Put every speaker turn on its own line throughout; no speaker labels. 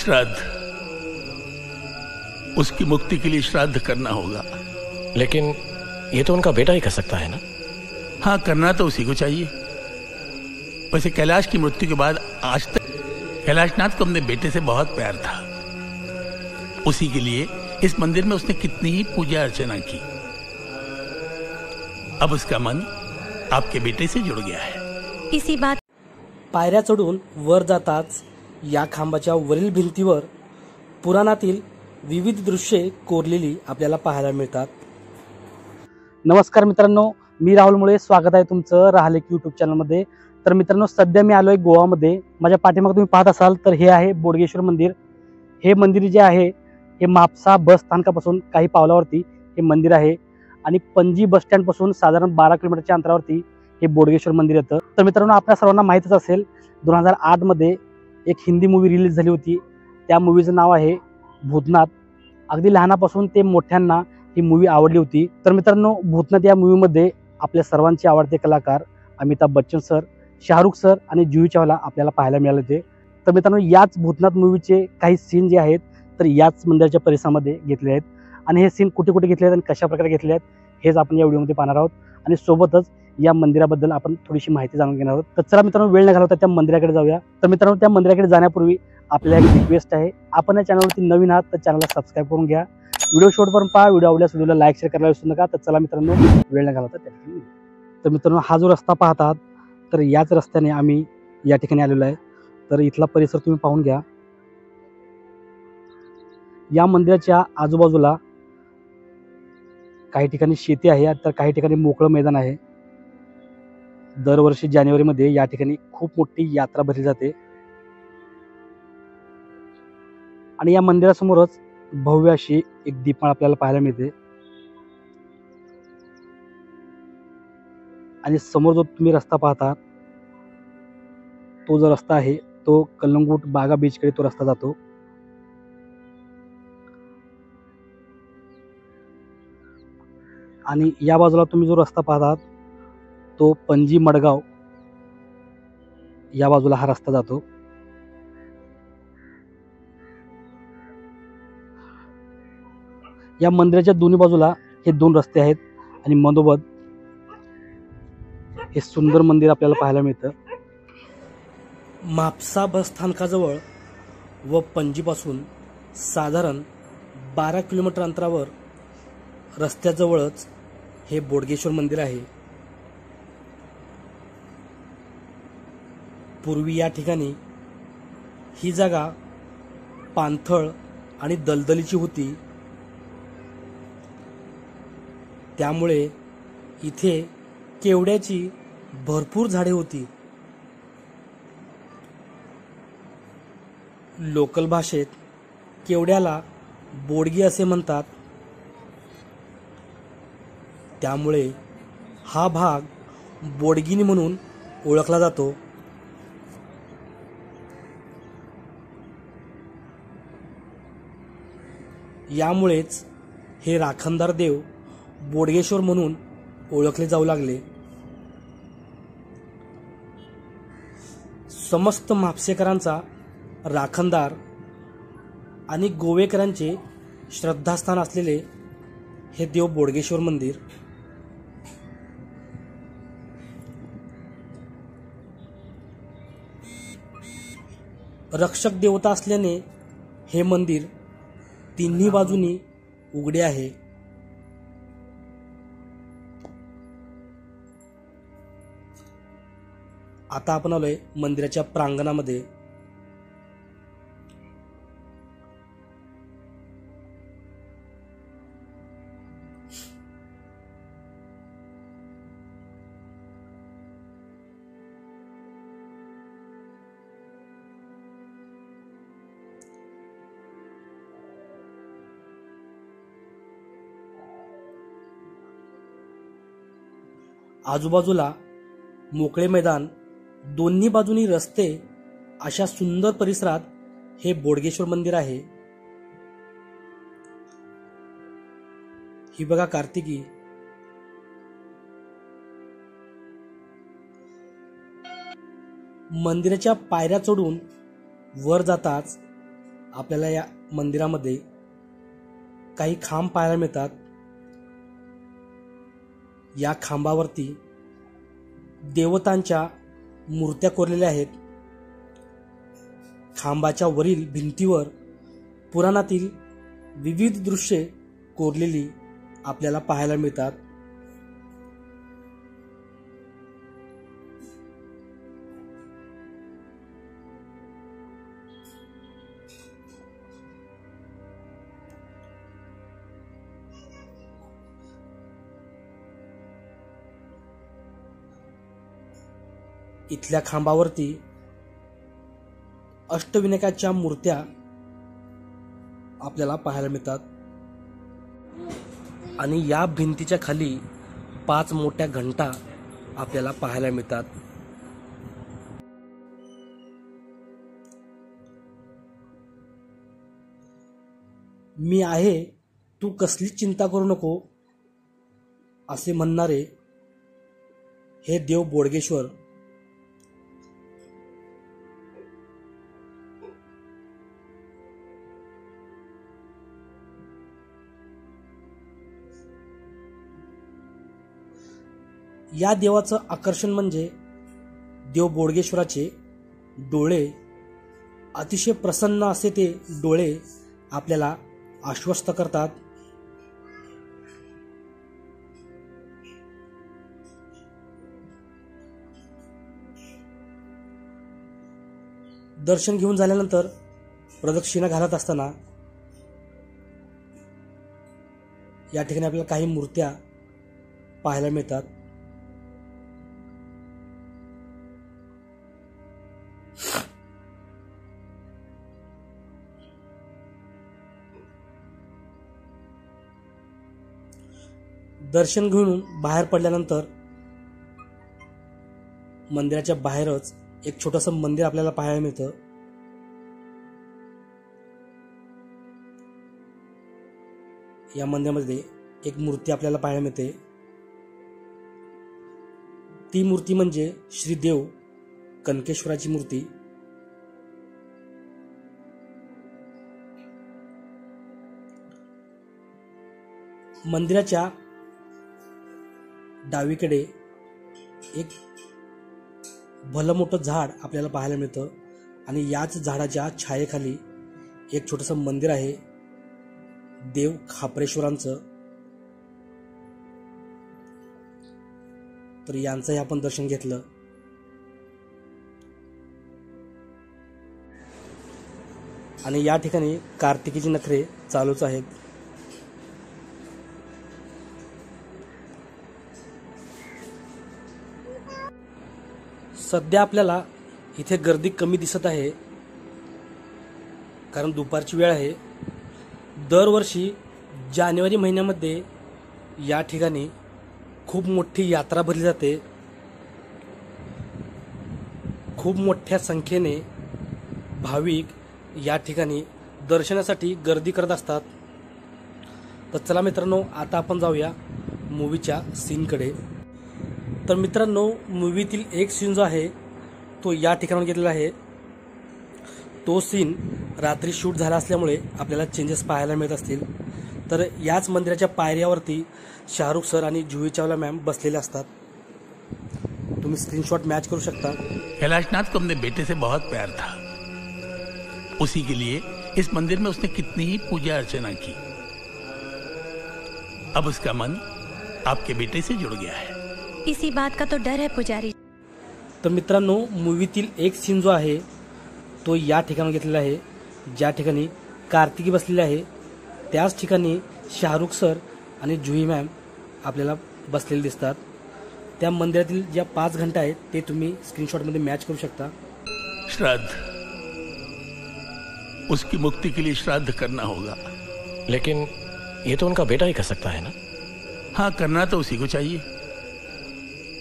श्राद्ध, उसकी मुक्ति के लिए श्राद्ध करना होगा।
लेकिन ये तो उनका बेटा ही कर सकता है ना?
हाँ, करना तो उसी को चाहिए। वैसे कैलाश की मृत्यु के बाद आज तक कैलाशनाथ को अपने बेटे से बहुत प्यार था। उसी के लिए इस मंदिर में उसने कितनी ही पूजा अर्चना की। अब उसका मन आपके बेटे से जुड़ गया है।
इसी बात
पायऱ्या चढून वर जाताच या खांबाच्या वरील भिंतीवर पुराणातील विविध दृश्ये कोरलेली आपल्याला पाहायला मिळतात। नमस्कार मित्रांनो, मी राहुल मुळे, स्वागत आहे तुमचं राहलेक यूट्यूब चॅनलमध्ये। तर मित्रांनो, सध्या मी आलोय गोवामध्ये। माझ्या पाठीमागे तुम्ही पाहत असाल तर हे आहे बोडगेश्वर मंदिर। हे मंदिर जे आहे हे म्हापसा बस स्थानकापासून काही पावलावरती हे मंदिर आहे आणि पणजी बस स्टँड पासून साधारण 12 किलोमीटरच्या अंतरावरती हे बोडगेश्वर मंदिर येतं। तर मित्रांनो, आपल्या सर्वांना माहितच असेल 2008 मध्ये एक हिंदी मूवी रिलीज झाली होती। त्या मूवीचं नाव आहे भूतनाथ। अगदी लहानापासून ते मोठ्यांना ही मूवी आवडली होती। तर मित्रांनो, भूतनाथ या मूवीमध्ये आपल्या सर्वांचे आवडते कलाकार अमिताभ बच्चन सर, शाहरुख सर आणि जुही चावला आपल्याला पाहायला मिळाले होते। तर मित्रांनो, याच भूतनाथ मूवीचे काही सीन जे आहेत तर याच मंदिराच्या परिसरामध्ये घेतले आहेत आणि हे सीन कुठे कुठे घेतले आहेत आणि कशा प्रकारे घेतले आहेत हेच आपण या व्हिडिओमध्ये पाहणार आहोत आणि सोबतच या मंदिराबद्दल आपण थोडीशी माहिती जाणून घेणार आहोत। तर चला मित्रांनो, वेळ न घालवता त्या मंदिराकडे जाऊया। तर मित्रांनो, त्या मंदिराकडे जाण्यापूर्वी आपल्याला एक रिक्वेस्ट आहे, आपण या चॅनलवरती नवीन आहात तर चॅनलला सबस्क्राईब करून घ्या। व्हिडिओ शेवटपर्यंत पहा। व्हिडिओ आवडल्यास व्हिडिओला लाईक शेअर करायला विसरू नका। तर चला मित्रांनो, वेळ न घालवता त्या ठिकाणी। तर मित्रांनो, हा जो रस्ता पाहतात तर याच रस्त्याने आम्ही या ठिकाणी आलेलो आहे। तर इथला परिसर तुम्ही पाहून घ्या। या मंदिराच्या आजूबाजूला काही ठिकाणी शेती आहे तर काही ठिकाणी मोकळं मैदान आहे। दरवर्षी जानेवारीमध्ये या ठिकाणी खूप मोठी यात्रा भरली जाते आणि या मंदिरासमोरच भव्य अशी एक दीपमाळ आपल्याला पाहायला मिळते आणि समोर जो तुम्ही रस्ता पाहता तो जो रस्ता आहे तो कलंगूट बागा बीचकडे तो रस्ता जातो आणि या बाजूला तुम्ही जो रस्ता पाहतात तो पणजी मडगाव या बाजूला हा रस्ता जातो। या मंदिराच्या दोन्ही बाजूला हे दोन रस्ते आहेत आणि मधोमध हे सुंदर मंदिर आपल्याला पाहायला मिळतं। म्हापसा बस स्थानकाजवळ व पणजीपासून साधारण 12 किलोमीटर अंतरावर रस्त्याजवळच हे बोडगेश्वर मंदिर आहे। पूर्वी या ठिकाणी ही जागा पाणथळ आणि दलदलीची होती, त्यामुळे इथे केवड्याची भरपूर झाडे होती। लोकल भाषेत केवड्याला बोडगी असे म्हणतात, त्यामुळे हा भाग बोडगिनी म्हणून ओळखला जातो। यामुळेच हे राखणदार देव बोडगेश्वर म्हणून ओळखले जाऊ लागले। समस्त म्हापसेकरांचा राखणदार आणि गोवेकरांचे श्रद्धास्थान असलेले हे देव बोडगेश्वर मंदिर रक्षक देवता असल्याने हे मंदिर तिन्ही बाजूनी उघडे आहे। आता आपण आलोय मंदिराच्या प्रांगणामध्ये। आजूबाजूला मोकळे मैदान, दोन्ही बाजूनी रस्ते, अशा सुंदर परिसरात हे बोडगेश्वर मंदिर आहे। ही बघा कार्तिकी, मंदिराच्या पायऱ्या चढून वर जाताच आपल्याला या मंदिरामध्ये काही खांब पाहायला मिळतात। या खांबावरती देवतांच्या मूर्त्या कोरलेल्या आहेत। खांबाच्या वरील भिंतीवर पुराणातील विविध दृश्ये कोरलेली आपल्याला पाहायला मिळतात। इथल्या खांबावरती अष्टविनायकाच्या मूर्त्या आपल्याला पाहायला मिळतात आणि या भिंतीच्या खाली 5 मोठ्या घंटा आपल्याला पाहायला मिळतात। मी आहे, तू कसली चिंता करू नको असे म्हणणारे हे देव बोडगेश्वर या देवाचं आकर्षण म्हणजे देव बोडगेश्वराचे डोळे। अतिशय प्रसन्न असे ते डोळे आपल्याला आश्वस्त करतात। दर्शन घेऊन झाल्यानंतर प्रदक्षिणा घालत असताना या ठिकाणी आपल्याला काही मूर्त्या पाहायला मिळतात। दर्शन घेऊन बाहेर पडल्यानंतर मंदिराच्या बाहेरच एक छोटंसं मंदिर आपल्याला पाहायला मिळतं। या मंदिरामध्ये एक मूर्ती आपल्याला पाहायला मिळते। ती मूर्ती म्हणजे श्री देव कनकेश्वराची मूर्ती। मंदिराच्या डावीकडे एक भलं मोठं झाड आपल्याला पाहायला मिळतं आणि याच झाडाच्या छायेखाली एक छोटंसं मंदिर आहे देव खापरेश्वरांचं। तर यांचंही आपण दर्शन घेतलं। आणि या ठिकाणी कार्तिकीची नखरे चालूच आहेत। सध्या आपल्याला इथे गर्दी कमी दिसत आहे कारण दुपारची वेळ आहे। दरवर्षी जानेवारी महिन्यामध्ये या ठिकाणी खूप मोठी यात्रा भरली जाते। खूप मोठ्या संख्येने भाविक या ठिकाणी दर्शनासाठी गर्दी करत असतात। तर चला मित्रांनो, आता आपण जाऊया मूवीच्या सीनकडे। तर मित्रांनो, मूवीतील एक सीन जो आहे तो या ठिकाणावर घेतलेला आहे। तो सीन रात्री शूट झाला असल्यामुळे आपल्याला चेंजेस पाहायला मिळत असतील। तर याच मंदिराच्या पायऱ्यावरती शाहरुख सर आणि जुही चावला मॅम बसलेले असतात। तुम्ही स्क्रीनशॉट मैच करू शकता।
कैलाशनाथ को अपने बेटे से बहुत प्यार था। उसी के लिए इस मंदिर में उसने कितनी ही पूजा अर्चना की। अब उसका मन आपके बेटे से जुड़ गया है।
इसी बात का तो डर है पुजारी।
तर मित्रांनो, मूवीतील एक सीन जो आहे तो या ठिकाणी घेतलेला आहे ज्या ठिकाणी कार्तिकी बसलेली आहे। त्याच ठिकाणी शाहरुख सर आणि जुही मॅम आपल्याला बसलेले दिसतात। त्या मंदिरातील ज्या 5 घंटा आहेत ते तुम्ही स्क्रीनशॉट मध्ये मॅच करू शकता।
श्राद्ध, उसकी मुक्ति के लिए श्राद्ध करना होगा।
लेकिन ये तो उनका बेटा ही कर सकता है ना?
हाँ, करना तो उसी को चाहिए।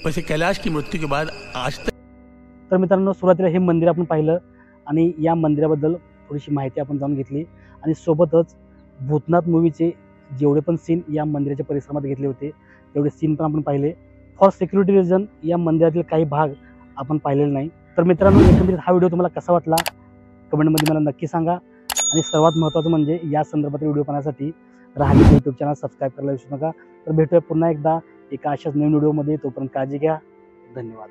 वैसे कैलाश की मृत्यु के बाद आज तक।
तर मित्रांनो, सुरुवातीला हे मंदिर आपण पाहिलं आणि या मंदिराबद्दल थोडीशी माहिती आपण जाणून घेतली आणि सोबतच भूतनाथ मूवीचे जेवढे पण सीन या मंदिराच्या परिसरामध्ये घेतले होते तेवढे सीन पण आपण पाहिले। फॉर सिक्युरिटी रिझन या मंदिरातील काही भाग आपण पाहिलेले नाही। तर मित्रांनो, एकंदरीत हा व्हिडिओ तुम्हाला कसा वाटला कमेंटमध्ये मला नक्की सांगा आणि सर्वात महत्त्वाचं म्हणजे या संदर्भातील व्हिडिओ पाहण्यासाठी राहण्याचं यूट्यूब चॅनल सबस्क्राईब करायला विसरू नका. तर भेटूया पुन्हा एकदा एका अशाच नवीन व्हिडिओमध्ये. तोपर्यंत काळजी घ्या. धन्यवाद.